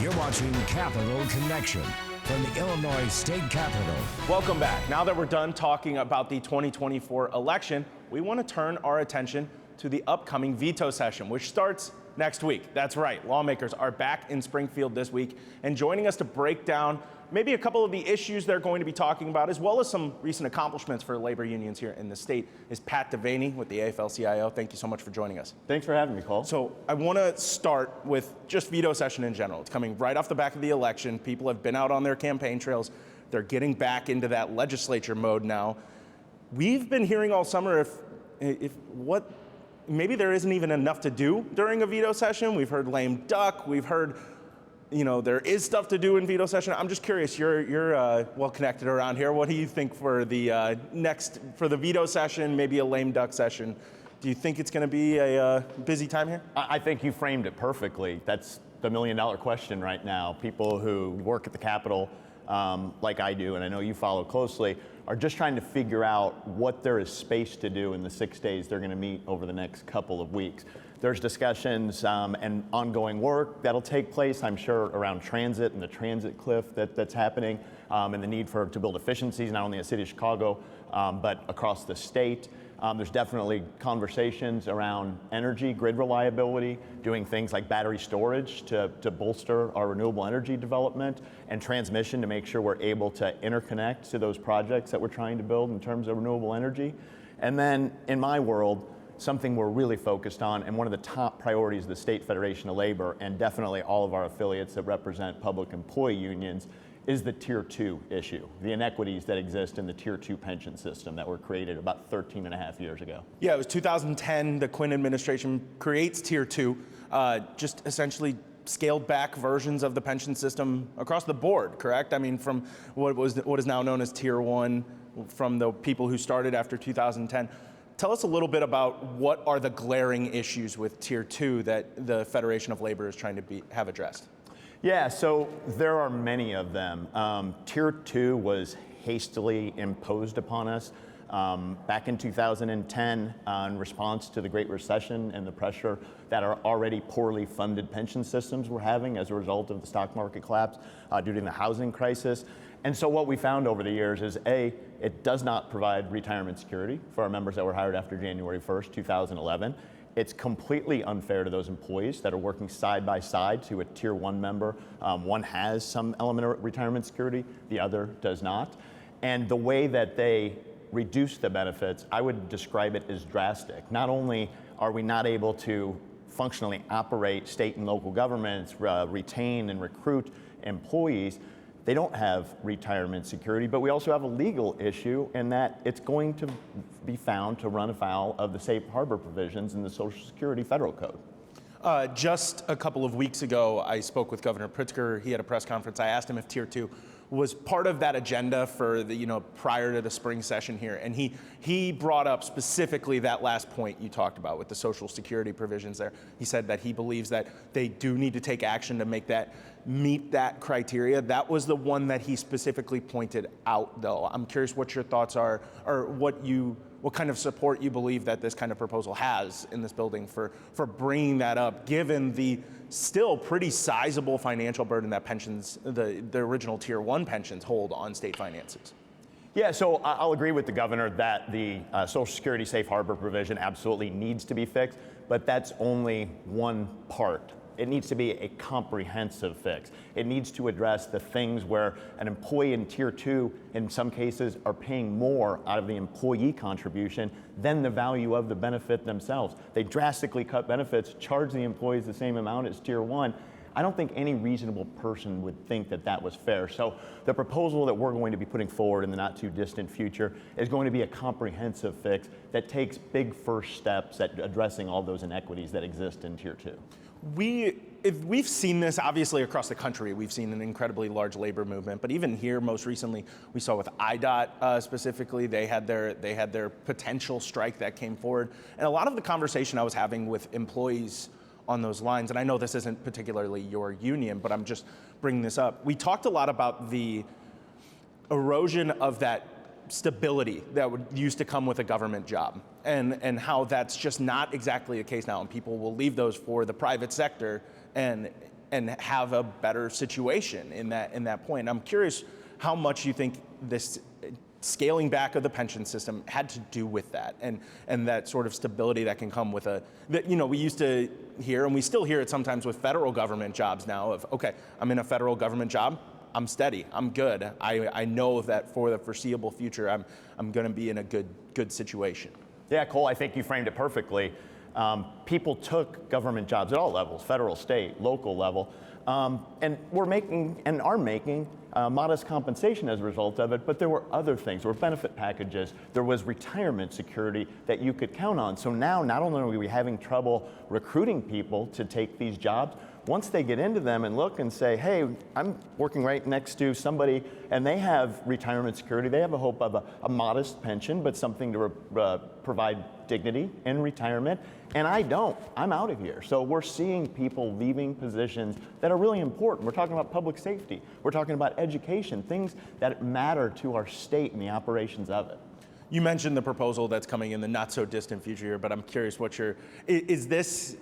You're watching Capital Connection from the Illinois State Capitol. Welcome back. Now that we're done talking about the 2024 election, we want to turn our attention to the upcoming veto session, which starts next week. That's right. Lawmakers are back in Springfield this week, and joining us to break down maybe a couple of the issues they're going to be talking about, as well as some recent accomplishments for labor unions here in the state, is Pat Devaney with the AFL-CIO. Thank you so much for joining us. Thanks for having me, Cole. So I want to start with just veto session in general. It's coming right off the back of the election. People have been out on their campaign trails. They're getting back into that legislature mode now. We've been hearing all summer maybe there isn't even enough to do during a veto session. We've heard lame duck. We've heard there is stuff to do in veto session. I'm just curious, you're well connected around here. What do you think for the for the veto session, maybe a lame duck session? Do you think it's going to be a busy time here? I think you framed it perfectly. That's the million-dollar question right now. People who work at the Capitol, like I do, and I know you follow closely, are just trying to figure out what there is space to do in the 6 days they're going to meet over the next couple of weeks. There's discussions and ongoing work that'll take place, I'm sure, around transit and the transit cliff that's happening, and the need to build efficiencies, not only in the city of Chicago, but across the state. There's definitely conversations around energy, grid reliability, doing things like battery storage to bolster our renewable energy development, and transmission to make sure we're able to interconnect to those projects that we're trying to build in terms of renewable energy. And then in my world, something we're really focused on, and one of the top priorities of the State Federation of Labor, and definitely all of our affiliates that represent public employee unions, is the Tier 2 issue, the inequities that exist in the Tier 2 pension system that were created about 13 and a half years ago. Yeah, it was 2010, the Quinn administration creates Tier 2, just essentially scaled back versions of the pension system across the board, correct? I mean, from what is now known as Tier 1, from the people who started after 2010. Tell us a little bit about what are the glaring issues with Tier 2 that the Federation of Labor is trying to have addressed? Yeah, so there are many of them. Tier 2 was hastily imposed upon us back in 2010 in response to the Great Recession and the pressure that our already poorly funded pension systems were having as a result of the stock market collapse due to the housing crisis. And so what we found over the years is, A, it does not provide retirement security for our members that were hired after January 1st, 2011. It's completely unfair to those employees that are working side by side to a Tier 1 member. One has some element of retirement security, the other does not. And the way that they reduce the benefits, I would describe it as drastic. Not only are we not able to functionally operate state and local governments, retain and recruit employees, they don't have retirement security, but we also have a legal issue in that it's going to be found to run afoul of the safe harbor provisions in the Social Security Federal Code. Just a couple of weeks ago, I spoke with Governor Pritzker. He had a press conference. I asked him if Tier 2 was part of that agenda for the, prior to the spring session here. And he brought up specifically that last point you talked about with the Social Security provisions there. He said that he believes that they do need to take action to meet that criteria. That was the one that he specifically pointed out, though. I'm curious what your thoughts are, or what kind of support you believe that this kind of proposal has in this building for bringing that up, given the still pretty sizable financial burden that pensions, the original Tier 1 pensions hold on state finances. Yeah, so I'll agree with the governor that the Social Security safe harbor provision absolutely needs to be fixed, but that's only one part. It needs to be a comprehensive fix. It needs to address the things where an employee in Tier 2, in some cases, are paying more out of the employee contribution than the value of the benefit themselves. They drastically cut benefits, charge the employees the same amount as Tier 1. I don't think any reasonable person would think that that was fair. So the proposal that we're going to be putting forward in the not too distant future is going to be a comprehensive fix that takes big first steps at addressing all those inequities that exist in Tier 2. We've seen this obviously across the country. We've seen an incredibly large labor movement, but even here, most recently, we saw with IDOT specifically, they had their potential strike that came forward, and a lot of the conversation I was having with employees on those lines, and I know this isn't particularly your union, but I'm just bringing this up. We talked a lot about the erosion of that stability that used to come with a government job, and how that's just not exactly the case now, and people will leave those for the private sector, and and have a better situation in that point. I'm curious how much you think this scaling back of the pension system had to do with that, and that sort of stability that can come with we used to hear, and we still hear it sometimes with federal government jobs now, of, okay, I'm in a federal government job, I'm steady, I'm good, I know that for the foreseeable future I'm going to be in a good situation. Yeah, Cole, I think you framed it perfectly. People took government jobs at all levels, federal, state, local level, and are making modest compensation as a result of it, but there were other things. There were benefit packages. There was retirement security that you could count on. So now, not only are we having trouble recruiting people to take these jobs, once they get into them and look and say, hey, I'm working right next to somebody and they have retirement security, they have a hope of a modest pension, but something to provide dignity in retirement, and I don't, I'm out of here. So we're seeing people leaving positions that are really important. We're talking about public safety. We're talking about education, things that matter to our state and the operations of it. You mentioned the proposal that's coming in the not so distant future here, but I'm curious is this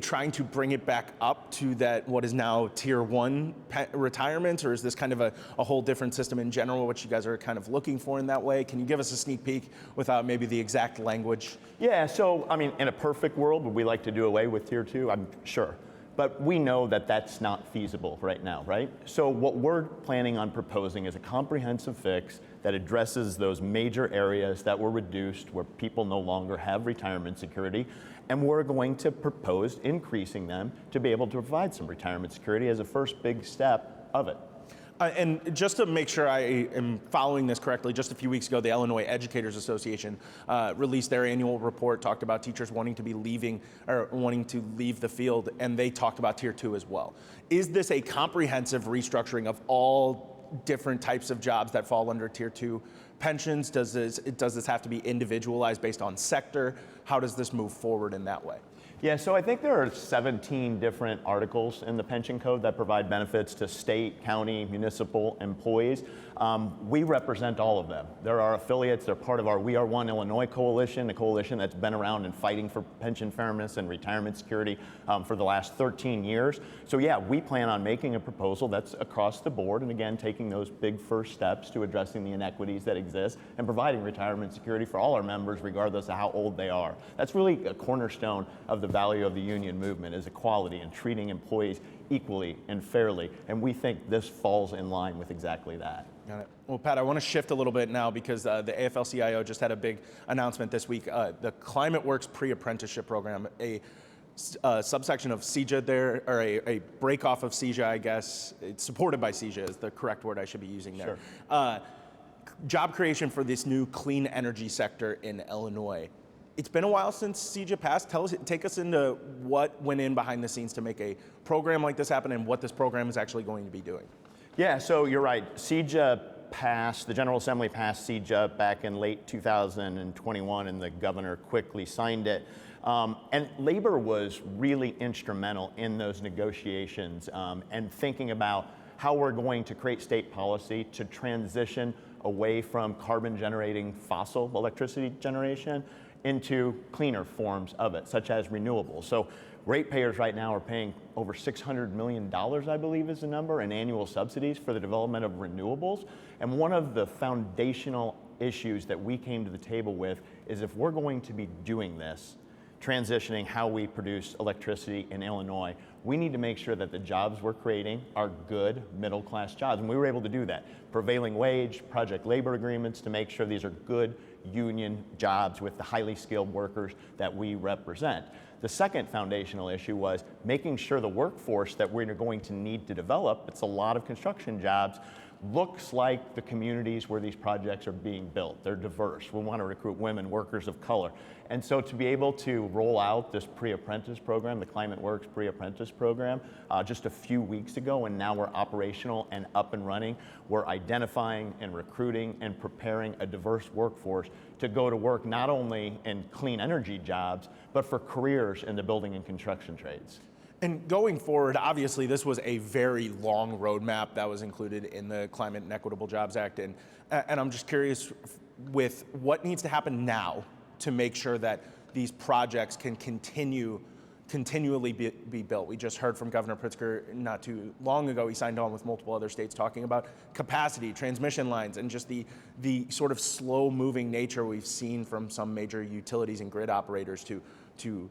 trying to bring it back up to that what is now tier 1 retirement, or is this kind of a whole different system in general, which you guys are kind of looking for in that way? Can you give us a sneak peek without maybe the exact language? Yeah, so I mean, in a perfect world, would we like to do away with tier 2? I'm sure. But we know that that's not feasible right now, right? So what we're planning on proposing is a comprehensive fix that addresses those major areas that were reduced where people no longer have retirement security. And we're going to propose increasing them to be able to provide some retirement security as a first big step of it. And just to make sure I am following this correctly, just a few weeks ago, the Illinois Educators Association released their annual report, talked about teachers wanting to leave the field, and they talked about tier 2 as well. Is this a comprehensive restructuring of all different types of jobs that fall under tier 2 pensions? Does this have to be individualized based on sector? How does this move forward in that way? Yeah, so I think there are 17 different articles in the pension code that provide benefits to state, county, municipal employees. We represent all of them. They're our affiliates. They're part of our We Are One Illinois coalition, a coalition that's been around and fighting for pension fairness and retirement security for the last 13 years. So yeah, we plan on making a proposal that's across the board, and again, taking those big first steps to addressing the inequities that exist and providing retirement security for all our members, regardless of how old they are. That's really a cornerstone of the value of the union movement, is equality and treating employees equally and fairly, and we think this falls in line with exactly that. Got it. Well, Pat, I want to shift a little bit now because the AFL-CIO just had a big announcement this week. The Climate Works pre-apprenticeship program, a subsection of CEJA there, or a break-off of CEJA, I guess. It's supported by CEJA is the correct word I should be using there. Sure. Job creation for this new clean energy sector in Illinois. It's been a while since CEJA passed. Take us into what went in behind the scenes to make a program like this happen and what this program is actually going to be doing. Yeah, so you're right. CEJA passed, the General Assembly passed CEJA back in late 2021, and the governor quickly signed it. And labor was really instrumental in those negotiations and thinking about how we're going to create state policy to transition away from carbon generating fossil electricity generation into cleaner forms of it, such as renewables. So ratepayers right now are paying over $600 million, I believe is the number, in annual subsidies for the development of renewables. And one of the foundational issues that we came to the table with is if we're going to be doing this, transitioning how we produce electricity in Illinois, we need to make sure that the jobs we're creating are good middle-class jobs. And we were able to do that. Prevailing wage, project labor agreements to make sure these are good union jobs with the highly skilled workers that we represent. The second foundational issue was making sure the workforce that we're going to need to develop, it's a lot of construction jobs, looks like the communities where these projects are being built. They're diverse. We want to recruit women, workers of color. And so to be able to roll out this pre-apprentice program, the Climate Works pre-apprentice program, just a few weeks ago, and now we're operational and up and running, we're identifying and recruiting and preparing a diverse workforce to go to work not only in clean energy jobs, but for careers in the building and construction trades. And going forward, obviously, this was a very long roadmap that was included in the Climate and Equitable Jobs Act. And I'm just curious with what needs to happen now to make sure that these projects can continue continually be built. We just heard from Governor Pritzker not too long ago. He signed on with multiple other states talking about capacity, transmission lines, and just the sort of slow-moving nature we've seen from some major utilities and grid operators to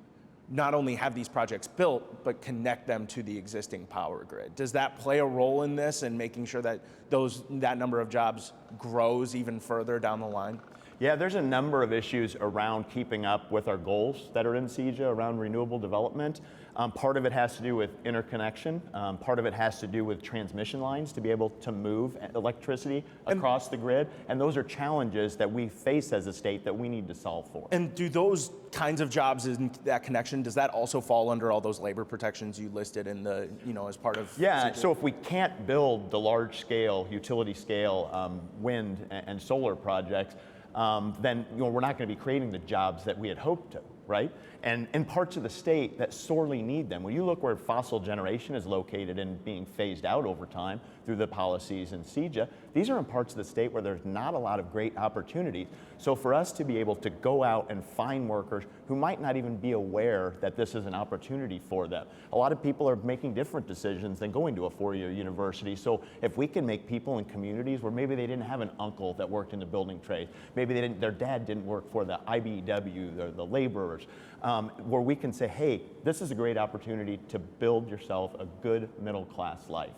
not only have these projects built, but connect them to the existing power grid. Does that play a role in this and making sure that that number of jobs grows even further down the line? Yeah, there's a number of issues around keeping up with our goals that are in CEJA around renewable development. Part of it has to do with interconnection. Part of it has to do with transmission lines to be able to move electricity across the grid. And those are challenges that we face as a state that we need to solve for. And do those kinds of jobs in that connection, does that also fall under all those labor protections you listed in the, as part of? Yeah, so if we can't build the large scale, utility scale wind and solar projects, then we're not going to be creating the jobs that we had hoped to, right? And in parts of the state that sorely need them. When you look where fossil generation is located and being phased out over time through the policies in CEJA, these are in parts of the state where there's not a lot of great opportunities. So for us to be able to go out and find workers who might not even be aware that this is an opportunity for them. A lot of people are making different decisions than going to a four-year university. So if we can make people in communities where maybe they didn't have an uncle that worked in the building trade, maybe their dad didn't work for the IBEW, the laborers, where we can say, hey, this is a great opportunity to build yourself a good middle-class life.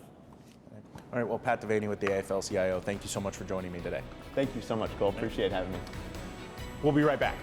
All right, well, Pat Devaney with the AFL-CIO, thank you so much for joining me today. Thank you so much, Cole. Appreciate having me. We'll be right back.